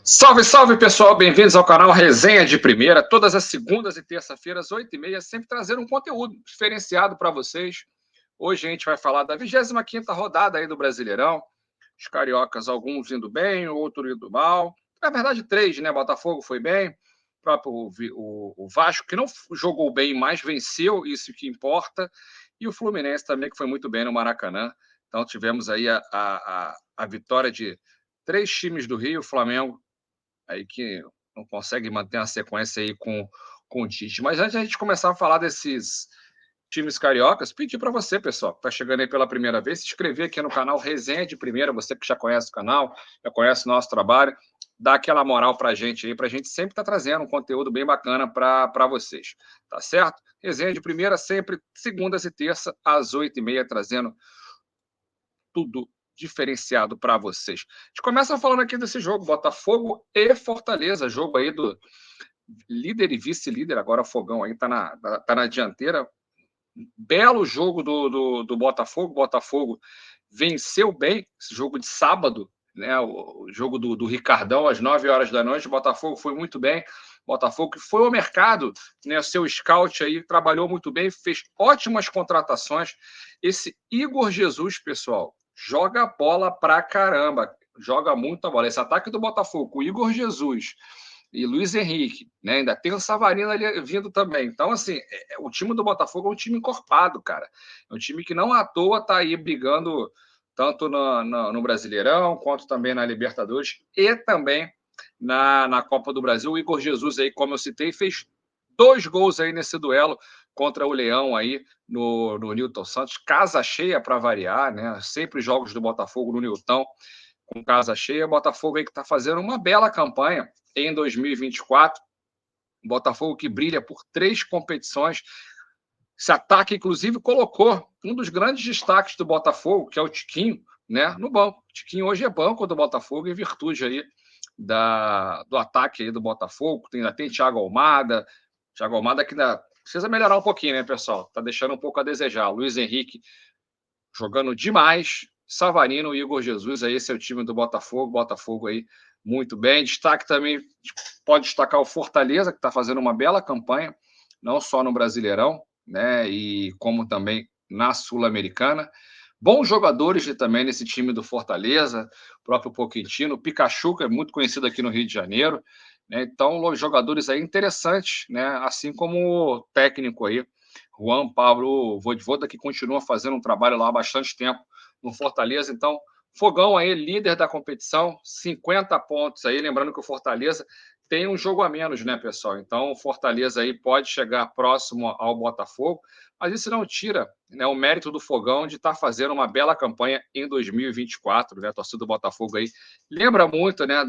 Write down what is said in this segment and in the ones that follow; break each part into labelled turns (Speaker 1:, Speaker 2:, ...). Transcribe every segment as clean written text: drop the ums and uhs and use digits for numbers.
Speaker 1: Salve, salve, pessoal! Bem-vindos ao canal Resenha de Primeira, todas as segundas e terça-feiras, 8h30, sempre trazendo um conteúdo diferenciado para vocês. Hoje a gente vai falar da 25ª rodada aí do Brasileirão. Os cariocas, alguns indo bem, outros indo mal. Na verdade, 3, né? Botafogo foi bem, o próprio o Vasco, que não jogou bem, mas venceu, isso que importa. E o Fluminense também, que foi muito bem no Maracanã. Então tivemos aí a vitória de 3 times do Rio, o Flamengo, aí que não consegue manter uma sequência aí com o Tite. Mas antes de a gente começar a falar desses times cariocas, pedir para você, pessoal, que está chegando aí pela primeira vez, se inscrever aqui no canal Resenha de Primeira, você que já conhece o canal, já conhece o nosso trabalho, dá aquela moral para a gente aí, para a gente sempre estar trazendo um conteúdo bem bacana para vocês, tá certo? Resenha de Primeira sempre, segundas e terça, às 8h30, trazendo tudo diferenciado para vocês. A gente começa falando aqui desse jogo, Botafogo e Fortaleza, jogo aí do líder e vice-líder, agora o Fogão aí tá na dianteira. Belo jogo do Botafogo, Botafogo venceu bem esse jogo de sábado, né? O jogo do Ricardão às 9 horas da noite, o Botafogo foi muito bem, Botafogo que foi ao mercado, né? Seu scout aí trabalhou muito bem, fez ótimas contratações. Esse Igor Jesus, pessoal, joga bola pra caramba, joga muita bola. Esse ataque do Botafogo, o Igor Jesus e Luiz Henrique, né? Ainda tem o Savarino ali vindo também. Então, assim, o time do Botafogo é um time encorpado, cara. É um time que não à toa está aí brigando tanto no Brasileirão, quanto também na Libertadores e também na Copa do Brasil. O Igor Jesus aí, como eu citei, fez 2 gols aí nesse duelo contra o Leão aí no Newton Santos. Casa cheia para variar, né? Sempre jogos do Botafogo no Newton com casa cheia. Botafogo aí que está fazendo uma bela campanha em 2024. Botafogo que brilha por 3 competições. Esse ataque, inclusive, colocou um dos grandes destaques do Botafogo, que é o Tiquinho, né, no banco. O Tiquinho hoje é banco do Botafogo em virtude aí do ataque aí do Botafogo. Ainda tem Thiago Almada que ainda precisa melhorar um pouquinho, né, pessoal? Tá deixando um pouco a desejar. Luiz Henrique jogando demais. Savarino e Igor Jesus, aí esse é o time do Botafogo. Botafogo aí muito bem. Destaque também, pode destacar o Fortaleza, que está fazendo uma bela campanha, não só no Brasileirão, né, e como também na Sul-Americana. Bons jogadores também nesse time do Fortaleza, o próprio Pochettino, o Pikachu, que é muito conhecido aqui no Rio de Janeiro, né? Então, jogadores aí interessantes, né? Assim como o técnico aí, Juan Pablo Vojvoda, que continua fazendo um trabalho lá há bastante tempo no Fortaleza. Então, Fogão aí, líder da competição, 50 pontos aí. Lembrando que o Fortaleza tem um jogo a menos, né, pessoal? Então, o Fortaleza aí pode chegar próximo ao Botafogo, mas isso não tira, né, o mérito do Fogão de estar fazendo uma bela campanha em 2024, né? A torcida do Botafogo aí lembra muito, né,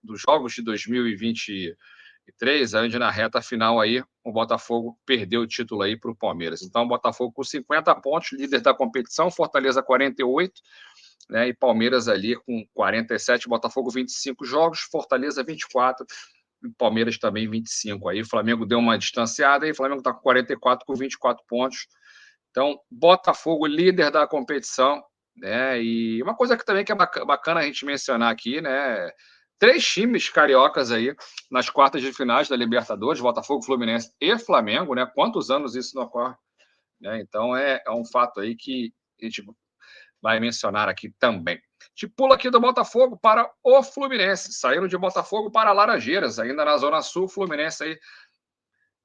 Speaker 1: dos jogos de 2023, onde na reta final aí o Botafogo perdeu o título aí para o Palmeiras. Então, o Botafogo com 50 pontos, líder da competição, Fortaleza 48, né, e Palmeiras ali com 47, Botafogo 25 jogos, Fortaleza 24, e Palmeiras também 25. Aí o Flamengo deu uma distanciada e o Flamengo está com 44, com 24 pontos. Então, Botafogo líder da competição, né? E uma coisa que também que é bacana a gente mencionar aqui, né? 3 times cariocas aí nas quartas de finais da Libertadores, Botafogo, Fluminense e Flamengo, né? Quantos anos isso não ocorre? Né? Então, é um fato aí que a gente vai mencionar aqui também. A gente pula aqui do Botafogo para o Fluminense. Saíram de Botafogo para Laranjeiras, ainda na Zona Sul. Fluminense aí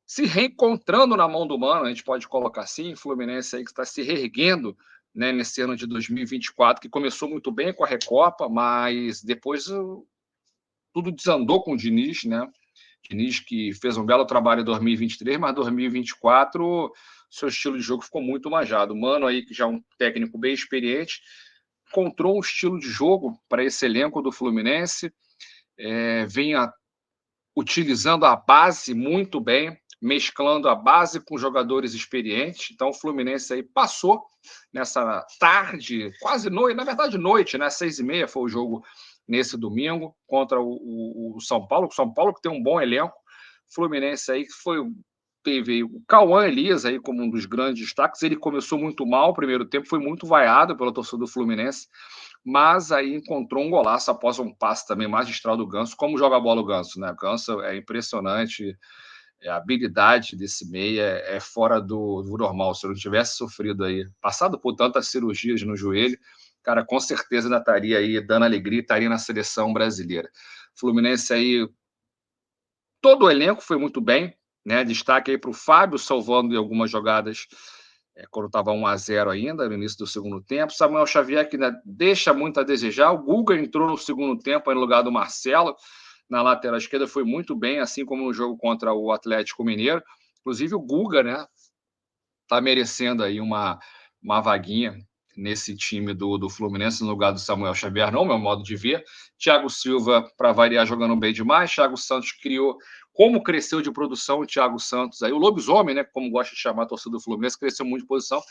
Speaker 1: se reencontrando na mão do Mano, a gente pode colocar assim. Fluminense aí que está se reerguendo, né, nesse ano de 2024, que começou muito bem com a Recopa, mas depois tudo desandou com o Diniz, né? Diniz que fez um belo trabalho em 2023, mas 2024 seu estilo de jogo ficou muito manjado. O Mano aí, que já é um técnico bem experiente, encontrou um estilo de jogo para esse elenco do Fluminense, vem utilizando a base muito bem, mesclando a base com jogadores experientes. Então, o Fluminense aí passou nessa tarde, quase noite, na verdade noite, né? 6h30 foi o jogo nesse domingo contra o São Paulo. O São Paulo que tem um bom elenco. Fluminense aí que teve o Cauã Elias aí como um dos grandes destaques. Ele começou muito mal o primeiro tempo, foi muito vaiado pela torcida do Fluminense. mas aí encontrou um golaço após um passe também magistral do Ganso. Como joga a bola o Ganso, né? O Ganso é impressionante, a habilidade desse meia é fora do normal. Se eu não tivesse sofrido aí, passado por tantas cirurgias no joelho, cara, com certeza ainda estaria aí dando alegria, estaria na seleção brasileira. Fluminense aí, todo o elenco foi muito bem, né? Destaque aí para o Fábio salvando em algumas jogadas quando estava 1-0 ainda, no início do segundo tempo. Samuel Xavier, que deixa muito a desejar. O Guga entrou no segundo tempo no lugar do Marcelo, na lateral esquerda, foi muito bem, assim como no jogo contra o Atlético Mineiro. Inclusive o Guga, né, está merecendo aí uma vaguinha nesse time do Fluminense no lugar do Samuel Xavier, não, meu modo de ver. Thiago Silva, para variar, jogando bem demais. Thiago Santos criou, como cresceu de produção o Thiago Santos aí, o lobisomem, né, como gosta de chamar a torcida do Fluminense, cresceu muito de posição,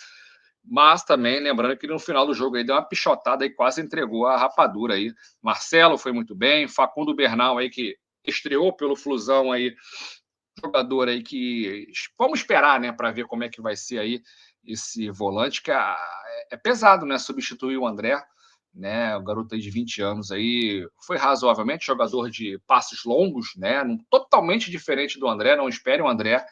Speaker 1: mas também lembrando que no final do jogo aí deu uma pichotada e quase entregou a rapadura aí. Marcelo foi muito bem, Facundo Bernal aí, que estreou pelo Flusão aí, jogador aí que vamos esperar, né, para ver como é que vai ser aí esse volante, que é pesado, né, substituir o André, né, o garoto aí de 20 anos aí, foi razoavelmente jogador de passes longos, né, totalmente diferente do André, não espere o André,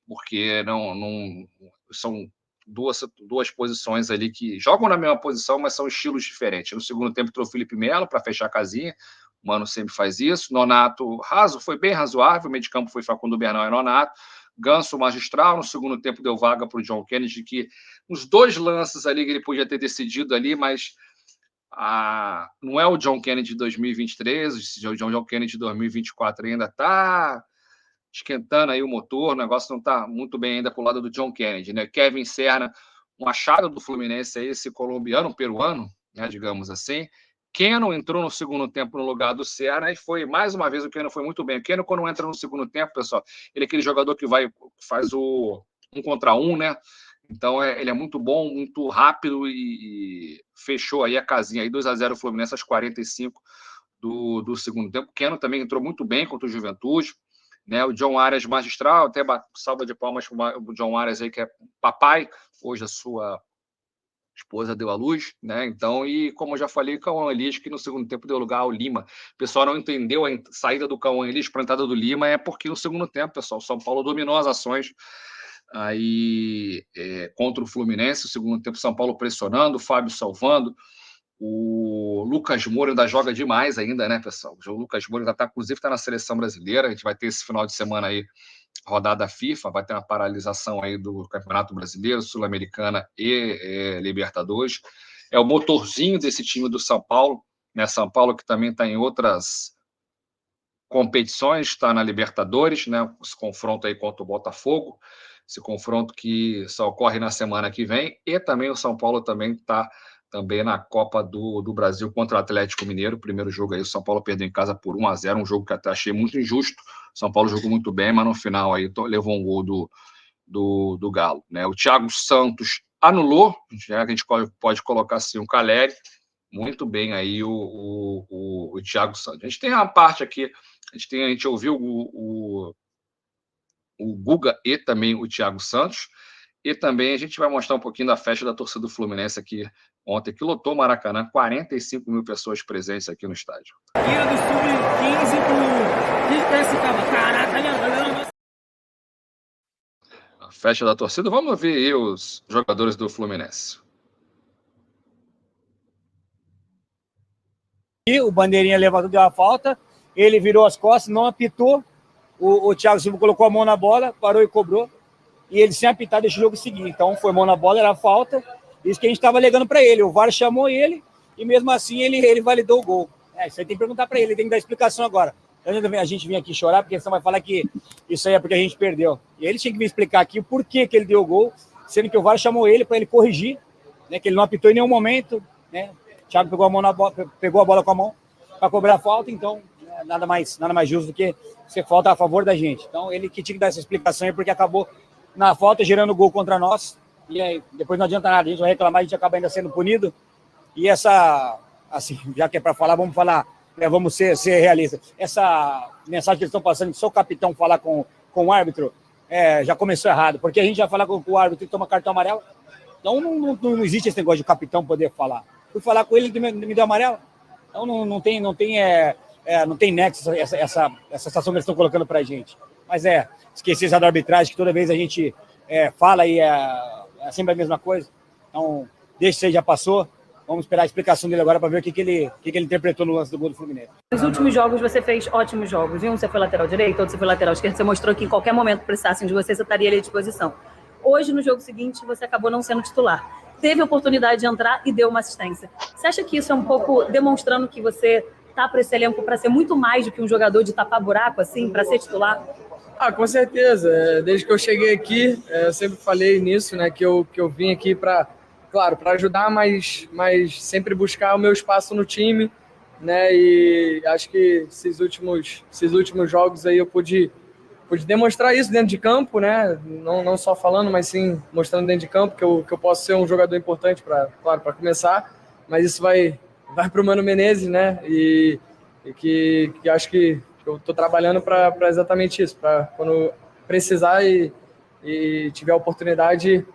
Speaker 1: porque não são duas posições ali que jogam na mesma posição, mas são estilos diferentes. No segundo tempo entrou o Felipe Melo para fechar a casinha, o Mano sempre faz isso. Nonato foi bem razoável, o meio de campo foi Facundo Bernal e Nonato. Ganso magistral, no segundo tempo deu vaga para o John Kennedy, que uns dois lances ali que ele podia ter decidido ali, mas não é o John Kennedy de 2023, o John Kennedy de 2024 ainda está esquentando aí o motor, o negócio não está muito bem ainda para o lado do John Kennedy, né? Kevin Serna, um achado do Fluminense aí, esse colombiano, peruano, né, digamos assim. Keno entrou no segundo tempo no lugar do Serna e foi, mais uma vez, o Keno foi muito bem. O Keno, quando entra no segundo tempo, pessoal, ele é aquele jogador que faz o 1 contra 1, né? Então, ele é muito bom, muito rápido e fechou aí a casinha aí, 2-0 Fluminense aos 45 do segundo tempo. O Keno também entrou muito bem contra o Juventude, né? O John Arias magistral, até salva de palmas para o John Arias aí, que é papai, hoje a sua esposa deu à luz, né? Então, e como eu já falei, o Cauã Elias, que no segundo tempo deu lugar ao Lima. O pessoal não entendeu a saída do Cauã Elias para a entrada do Lima, é porque no segundo tempo, pessoal, o São Paulo dominou as ações aí contra o Fluminense, o segundo tempo São Paulo pressionando, o Fábio salvando, o Lucas Moura ainda joga demais ainda, né, pessoal? O Lucas Moura ainda inclusive está na seleção brasileira, a gente vai ter esse final de semana aí rodada FIFA, vai ter uma paralisação aí do Campeonato Brasileiro, Sul-Americana e Libertadores. É o motorzinho desse time do São Paulo, né? São Paulo que também está em outras competições, está na Libertadores, né? Esse confronto aí contra o Botafogo, esse confronto que só ocorre na semana que vem, e também o São Paulo também está também na Copa do Brasil contra o Atlético Mineiro. O primeiro jogo aí, o São Paulo perdeu em casa por 1-0, um jogo que até achei muito injusto. O São Paulo jogou muito bem, mas no final aí levou um gol do Galo, né? O Thiago Santos anulou, já que a gente pode colocar assim, o Caleri, muito bem aí o Thiago Santos. A gente tem uma parte aqui, a gente ouviu o Guga e também o Thiago Santos, e também a gente vai mostrar um pouquinho da festa da torcida do Fluminense aqui ontem, que lotou o Maracanã, 45 mil pessoas presentes aqui no estádio.
Speaker 2: Tira do sub-15 do Piracicaba. Caraca, galera.
Speaker 1: A festa da torcida, vamos ver aí os jogadores do Fluminense.
Speaker 2: E o bandeirinha levantou, deu a falta, ele virou as costas, não apitou, o Thiago Silva colocou a mão na bola, parou e cobrou, e ele sem apitar deixou o jogo seguir. Então foi mão na bola, era falta, isso que a gente estava alegando para ele. O VAR chamou ele e mesmo assim ele validou o gol. Isso aí tem que perguntar para ele, tem que dar explicação agora. A gente vinha aqui chorar, porque você vai falar que isso aí é porque a gente perdeu. E ele tinha que me explicar aqui o porquê que ele deu o gol, sendo que o VAR chamou ele para ele corrigir, né, que ele não apitou em nenhum momento, né? O Thiago pegou a bola com a mão para cobrar a falta, então nada mais justo do que ser falta a favor da gente. Então ele que tinha que dar essa explicação aí, porque acabou na falta gerando gol contra nós, e aí depois não adianta nada, a gente vai reclamar, a gente acaba ainda sendo punido. E essa, assim, já que é para falar, vamos falar, vamos ser realistas. Essa mensagem que eles estão passando, que só o capitão falar com o árbitro, já começou errado, porque a gente vai falar com o árbitro e toma cartão amarelo. Então não existe esse negócio de o capitão poder falar. fui falar com ele, ele me deu amarelo. Então não tem nexo essa situação que eles estão colocando pra gente. Mas esquecer já da arbitragem, que toda vez a gente fala e é sempre a mesma coisa. Então, deixa isso aí, já passou. Vamos esperar a explicação dele agora para ver o que ele interpretou no lance do gol do Fluminense.
Speaker 3: Nos últimos jogos você fez ótimos jogos. Em um você foi lateral direito, outro você foi lateral esquerdo. Você mostrou que em qualquer momento que precisassem de você estaria ali à disposição. Hoje, no jogo seguinte, você acabou não sendo titular. Teve a oportunidade de entrar e deu uma assistência. Você acha que isso é um pouco demonstrando que você está para esse elenco para ser muito mais do que um jogador de tapar buraco, assim, para ser titular?
Speaker 4: Com certeza. Desde que eu cheguei aqui, eu sempre falei nisso, né? Que eu vim aqui para ajudar, mas sempre buscar o meu espaço no time, né? E acho que esses últimos jogos aí eu pude demonstrar isso dentro de campo, né? Não só falando, mas sim mostrando dentro de campo que eu posso ser um jogador importante para começar, mas isso vai para o Mano Menezes, né? E que acho que eu estou trabalhando para exatamente isso, para quando precisar e tiver a oportunidade,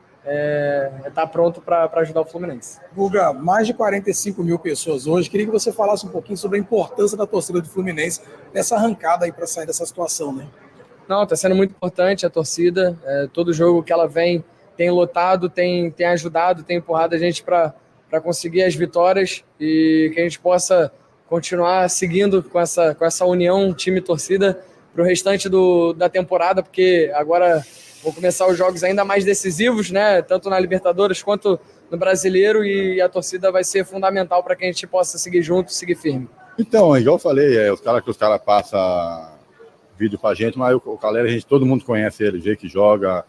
Speaker 4: estar pronto para ajudar o Fluminense.
Speaker 5: Guga, mais de 45 mil pessoas hoje. Queria que você falasse um pouquinho sobre a importância da torcida do Fluminense nessa arrancada aí para sair dessa situação, né?
Speaker 4: Não, está sendo muito importante a torcida. Todo jogo que ela vem tem lotado, tem ajudado, tem empurrado a gente para conseguir as vitórias e que a gente possa continuar seguindo com essa união time-torcida para o restante da temporada, porque agora vão começar os jogos ainda mais decisivos, né? Tanto na Libertadores quanto no Brasileiro, e a torcida vai ser fundamental para que a gente possa seguir junto, seguir firme.
Speaker 6: Então, igual eu falei, os caras passam vídeo pra gente, mas o Calera, todo mundo conhece ele, o jeito que joga,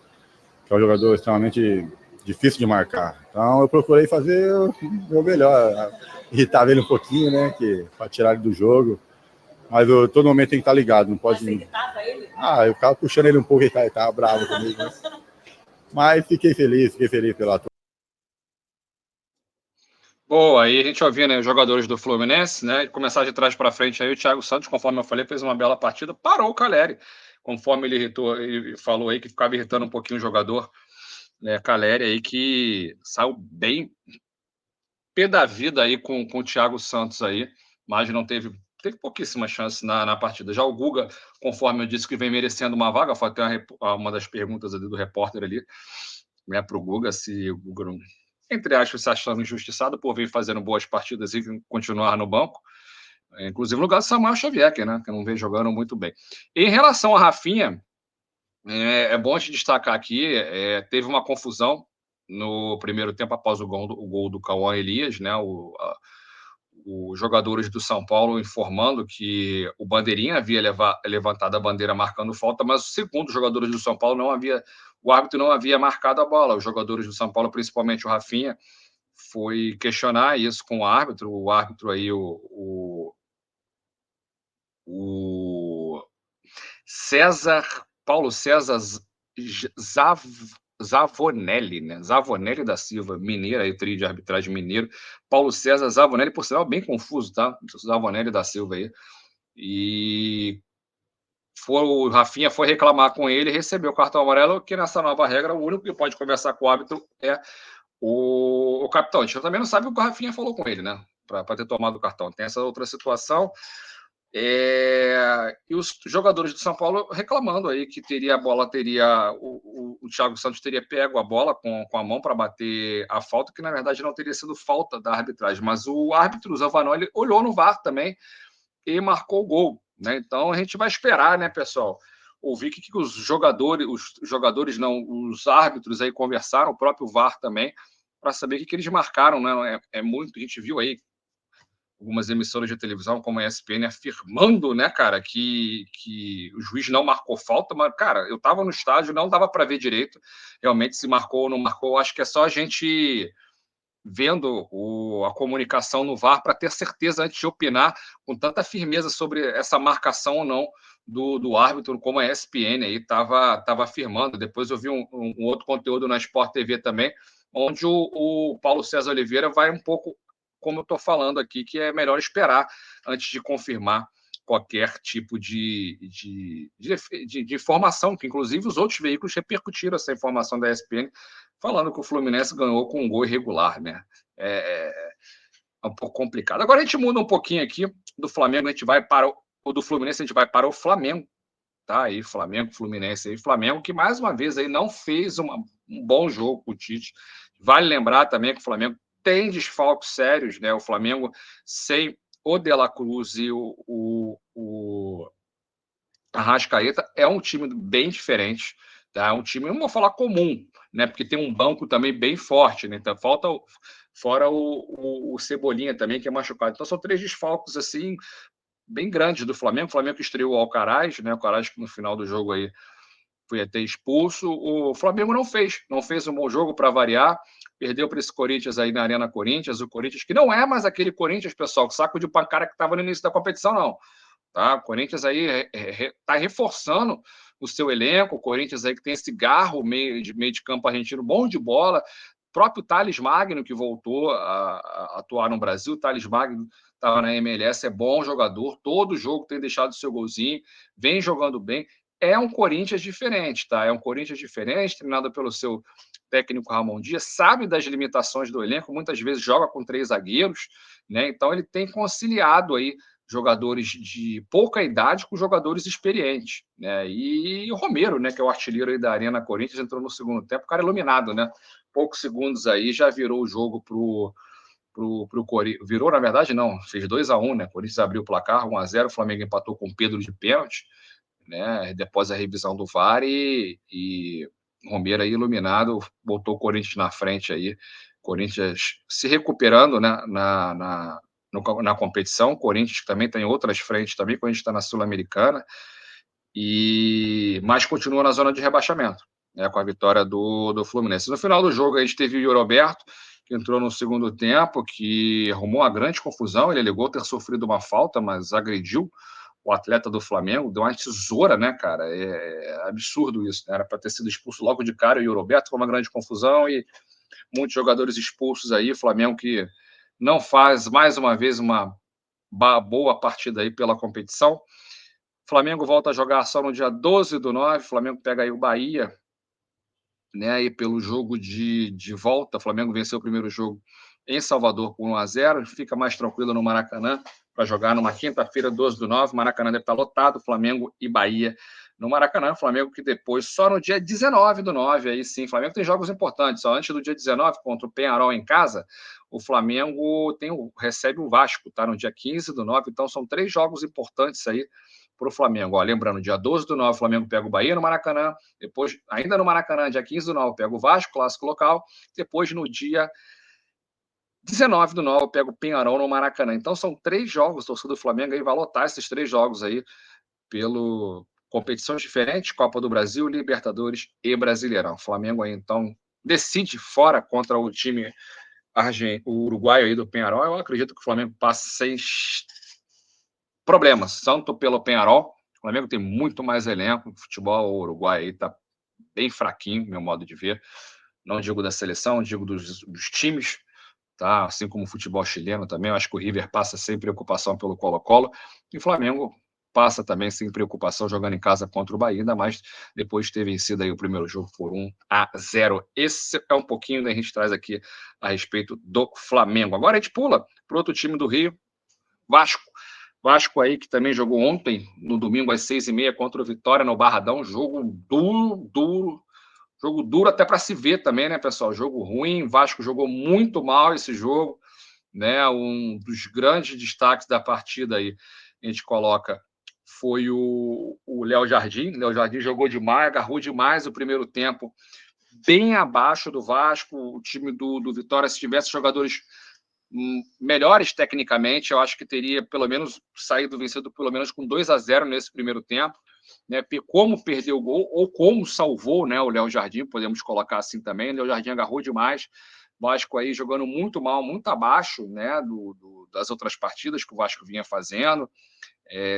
Speaker 6: que é um jogador extremamente difícil de marcar. Então eu procurei fazer o meu melhor, irritava ele um pouquinho, né, para tirar ele do jogo, mas todo momento tem que estar ligado, não pode... Mas você irritava ele? Eu ficava puxando ele um pouco, ele tava bravo comigo, mas fiquei feliz pela atuação.
Speaker 1: Boa, aí a gente ouviu, né, os jogadores do Fluminense, né, começar de trás para frente aí, o Thiago Santos, conforme eu falei, fez uma bela partida, parou o Calleri, conforme ele falou aí que ficava irritando um pouquinho o jogador, né, Calleri aí, que saiu bem pé da vida aí com o Thiago Santos aí, mas não teve pouquíssima chance na partida. Já o Guga, conforme eu disse, que vem merecendo uma vaga, foi até uma das perguntas ali do repórter ali, né, para o Guga, se o Guga não, entre aspas, se achando injustiçado por vir fazendo boas partidas e continuar no banco, inclusive no lugar do Samuel Xavier, que não vem jogando muito bem. Em relação a Rafinha, é bom a gente destacar aqui, teve uma confusão no primeiro tempo após o gol do Cauã Elias, né, os jogadores do São Paulo informando que o Bandeirinha havia levantado a bandeira marcando falta, mas os segundos jogadores do São Paulo o árbitro não havia marcado a bola. Os jogadores do São Paulo, principalmente o Rafinha, foi questionar isso com o árbitro aí, o Paulo César Zavonelli, né? Zavonelli da Silva, mineiro, aí, trio de arbitragem mineiro. Paulo César Zavonelli, por sinal, bem confuso, tá? Zavonelli da Silva aí. E o Rafinha foi reclamar com ele, recebeu o cartão amarelo, que nessa nova regra, o único que pode conversar com o árbitro é o capitão. A gente também não sabe o que o Rafinha falou com ele, né? Para ter tomado o cartão. Tem essa outra situação. E os jogadores do São Paulo reclamando aí que o Thiago Santos teria pego a bola com a mão para bater a falta, que na verdade não teria sido falta da arbitragem, mas o árbitro, o Zavanoli, olhou no VAR também e marcou o gol, né? Então a gente vai esperar, né, pessoal, ouvir que os jogadores não, os árbitros aí conversaram, o próprio VAR também, para saber o que eles marcaram, né? Muito, a gente viu aí algumas emissoras de televisão, como a ESPN, afirmando, né, cara, que o juiz não marcou falta, mas, cara, eu estava no estádio, não dava para ver direito, realmente, se marcou ou não marcou. Acho que é só a gente vendo a comunicação no VAR para ter certeza antes de opinar com tanta firmeza sobre essa marcação ou não do árbitro, como a ESPN aí estava afirmando. Depois eu vi um outro conteúdo na Sport TV também, onde o Paulo César Oliveira vai um pouco como eu estou falando aqui, que é melhor esperar antes de confirmar qualquer tipo de informação, que inclusive os outros veículos repercutiram essa informação da ESPN, falando que o Fluminense ganhou com um gol irregular, né? um pouco complicado. Agora a gente muda um pouquinho aqui do Flamengo, a gente vai para o do Fluminense, a gente vai para o Flamengo, tá? Aí Flamengo, Fluminense aí, Flamengo que mais uma vez aí não fez um bom jogo com o Tite. Vale lembrar também que o Flamengo tem desfalques sérios, né? O Flamengo sem o De La Cruz e o Arrascaeta é um time bem diferente, tá? É um time, não vou falar comum, né? Porque tem um banco também bem forte, né? Então falta fora o Cebolinha também, que é machucado. Então são 3 desfalques assim bem grandes do Flamengo. O Flamengo que estreou o Alcaraz, né? O Alcaraz que no final do jogo aí foi até expulso. O Flamengo não fez um bom jogo para variar. Perdeu para esse Corinthians aí na Arena Corinthians. O Corinthians que não é mais aquele Corinthians, pessoal, que saco de pancada que estava no início da competição, não. Tá? O Corinthians aí está reforçando o seu elenco. O Corinthians aí que tem esse garro meio de campo argentino, bom de bola. O próprio Thales Magno, que voltou a atuar no Brasil. O Thales Magno estava na MLS, é bom jogador. Todo jogo tem deixado o seu golzinho, vem jogando bem. É um Corinthians diferente, tá? É um Corinthians diferente, treinado pelo seu técnico Ramon Dias, sabe das limitações do elenco, muitas vezes joga com 3 zagueiros, né? Então ele tem conciliado aí jogadores de pouca idade com jogadores experientes, né? E o Romero, né, que é o artilheiro aí da Arena Corinthians, entrou no segundo tempo, o cara iluminado, né? Poucos segundos aí já virou o jogo pro Corinthians. Virou, na verdade, não, fez 2-1, né? O Corinthians abriu o placar, 1-0, o Flamengo empatou com o Pedro de pênalti, né? Depois da revisão do VAR e Romero aí iluminado, botou o Corinthians na frente aí. Corinthians se recuperando, né, na competição. O Corinthians também tem outras frentes também, quando a gente está na Sul-Americana, mas continua na zona de rebaixamento, né, com a vitória do Fluminense. No final do jogo, a gente teve o Yuri Alberto, que entrou no segundo tempo, que arrumou uma grande confusão. Ele alegou ter sofrido uma falta, mas agrediu o atleta do Flamengo, deu uma tesoura, né, cara? É absurdo isso, né? Era para ter sido expulso logo de cara, e o Roberto foi uma grande confusão e muitos jogadores expulsos aí. O Flamengo que não faz, mais uma vez, uma boa partida aí pela competição. O Flamengo volta a jogar só no dia 12/9, o Flamengo pega aí o Bahia, né, aí pelo jogo de volta. O Flamengo venceu o primeiro jogo em Salvador por 1-0, fica mais tranquilo no Maracanã para jogar numa quinta-feira, 12/9. O Maracanã deve estar lotado, Flamengo e Bahia no Maracanã. O Flamengo que depois, só no dia 19/9, aí sim, o Flamengo tem jogos importantes. Só antes do dia 19, contra o Peñarol em casa, o Flamengo recebe o Vasco, tá? No dia 15/9. Então são 3 jogos importantes aí para o Flamengo. Ó, lembrando, dia 12/9, o Flamengo pega o Bahia no Maracanã. Depois, ainda no Maracanã, dia 15/9, pega o Vasco, clássico local. Depois, no dia 19/9, pega o Peñarol no Maracanã. Então, são 3 jogos. O torcedor do Flamengo aí vai lotar esses 3 jogos aí pelo competições diferentes, Copa do Brasil, Libertadores e Brasileirão. O Flamengo aí, então, decide fora contra o time o uruguaio aí do Peñarol. Eu acredito que o Flamengo passa sem problemas, tanto pelo Peñarol. O Flamengo tem muito mais elenco. O futebol uruguaio aí tá bem fraquinho, meu modo de ver. Não digo da seleção, digo dos times, tá? Assim como o futebol chileno também. Eu acho que o River passa sem preocupação pelo Colo-Colo. E o Flamengo passa também sem preocupação jogando em casa contra o Bahia, ainda mais depois de ter vencido aí o primeiro jogo por 1-0. Esse é um pouquinho que a gente traz aqui a respeito do Flamengo. Agora a gente pula para outro time do Rio, Vasco. Vasco aí que também jogou ontem, no domingo às 6h30 contra o Vitória no Barradão. Jogo duro. Jogo duro até para se ver também, né, pessoal? Jogo ruim. Vasco jogou muito mal esse jogo, né? Um dos grandes destaques da partida aí, a gente coloca, foi o Léo Jardim. Léo Jardim jogou demais, agarrou demais o primeiro tempo, bem abaixo do Vasco. O time do Vitória, se tivesse jogadores melhores tecnicamente, eu acho que teria pelo menos saído vencido pelo menos com 2-0 nesse primeiro tempo, né? Como perdeu o gol ou como salvou, né, o Léo Jardim, podemos colocar assim também. O Léo Jardim agarrou demais. O Vasco aí jogando muito mal, muito abaixo, né, das outras partidas que o Vasco vinha fazendo,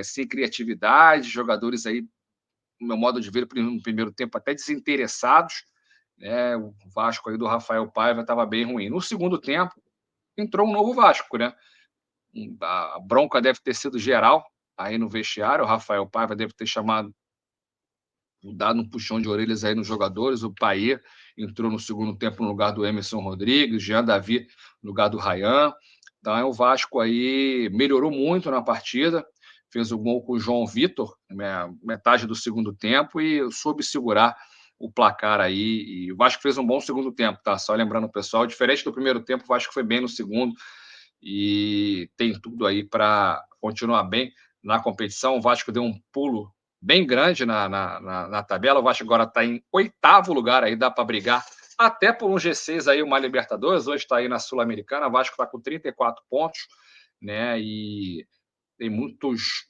Speaker 1: sem criatividade, jogadores aí, no meu modo de ver, no primeiro tempo até desinteressados, né? O Vasco aí do Rafael Paiva estava bem ruim. No segundo tempo entrou um novo Vasco, né? A bronca deve ter sido geral aí no vestiário. O Rafael Paiva deve ter dado um puxão de orelhas aí nos jogadores. O Paier entrou no segundo tempo no lugar do Emerson Rodrigues, Jean Davi no lugar do Ryan. Então, o Vasco aí melhorou muito na partida, fez o gol com o João Vitor, metade do segundo tempo, e soube segurar o placar aí. E o Vasco fez um bom segundo tempo, tá? Só lembrando o pessoal, diferente do primeiro tempo, o Vasco foi bem no segundo e tem tudo aí para continuar bem na competição. O Vasco deu um pulo bem grande na tabela. O Vasco agora está em 8º lugar, aí dá para brigar até por um G6 aí, uma Libertadores. Hoje está aí na Sul-Americana. O Vasco está com 34 pontos, né? E tem muitos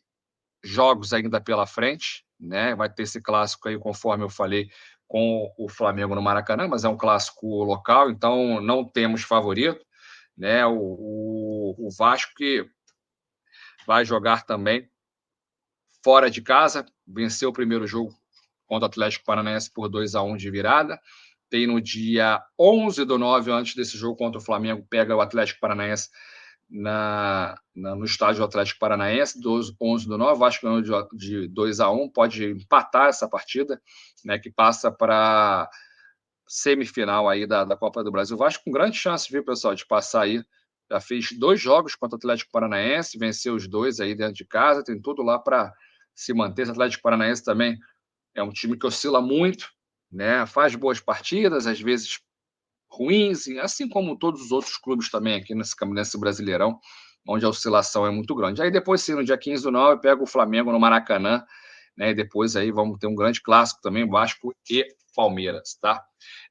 Speaker 1: jogos ainda pela frente, né? Vai ter esse clássico aí, conforme eu falei, com o Flamengo no Maracanã, mas é um clássico local, então não temos favorito, né? O Vasco que vai jogar também fora de casa, venceu o primeiro jogo contra o Atlético Paranaense por 2-1 de virada. Tem no dia 11/9, antes desse jogo contra o Flamengo, pega o Atlético Paranaense no estádio do Atlético Paranaense, 11/9, o Vasco ganhou de 2-1, pode empatar essa partida, né, que passa para semifinal aí da Copa do Brasil. O Vasco com grande chance, viu, pessoal, de passar aí. Já fez 2 jogos contra o Atlético Paranaense, venceu os 2 aí dentro de casa, tem tudo lá para se manter. O Atlético Paranaense também é um time que oscila muito, né? Faz boas partidas, às vezes ruins, assim como todos os outros clubes também aqui nesse Brasileirão, onde a oscilação é muito grande. Aí depois, sim, no dia 15/9, pega o Flamengo no Maracanã, né? E depois aí vamos ter um grande clássico também, Vasco e Palmeiras, tá?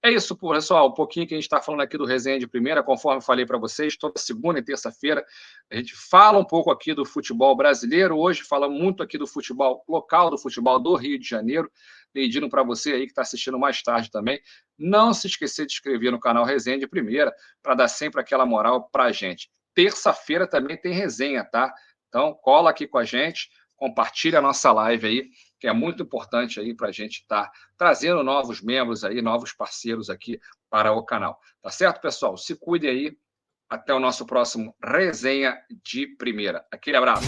Speaker 1: É isso, pessoal, um pouquinho que a gente está falando aqui do Resenha de Primeira, conforme falei para vocês, toda segunda e terça-feira a gente fala um pouco aqui do futebol brasileiro. Hoje falamos muito aqui do futebol local, do futebol do Rio de Janeiro, pedindo para você aí que está assistindo mais tarde também, não se esquecer de se inscrever no canal Resenha de Primeira, para dar sempre aquela moral para a gente. Terça-feira também tem resenha, tá? Então, cola aqui com a gente, compartilha a nossa live aí, que é muito importante aí para a gente estar trazendo novos membros aí, novos parceiros aqui para o canal. Tá certo, pessoal? Se cuide aí. Até o nosso próximo Resenha de Primeira. Aquele abraço.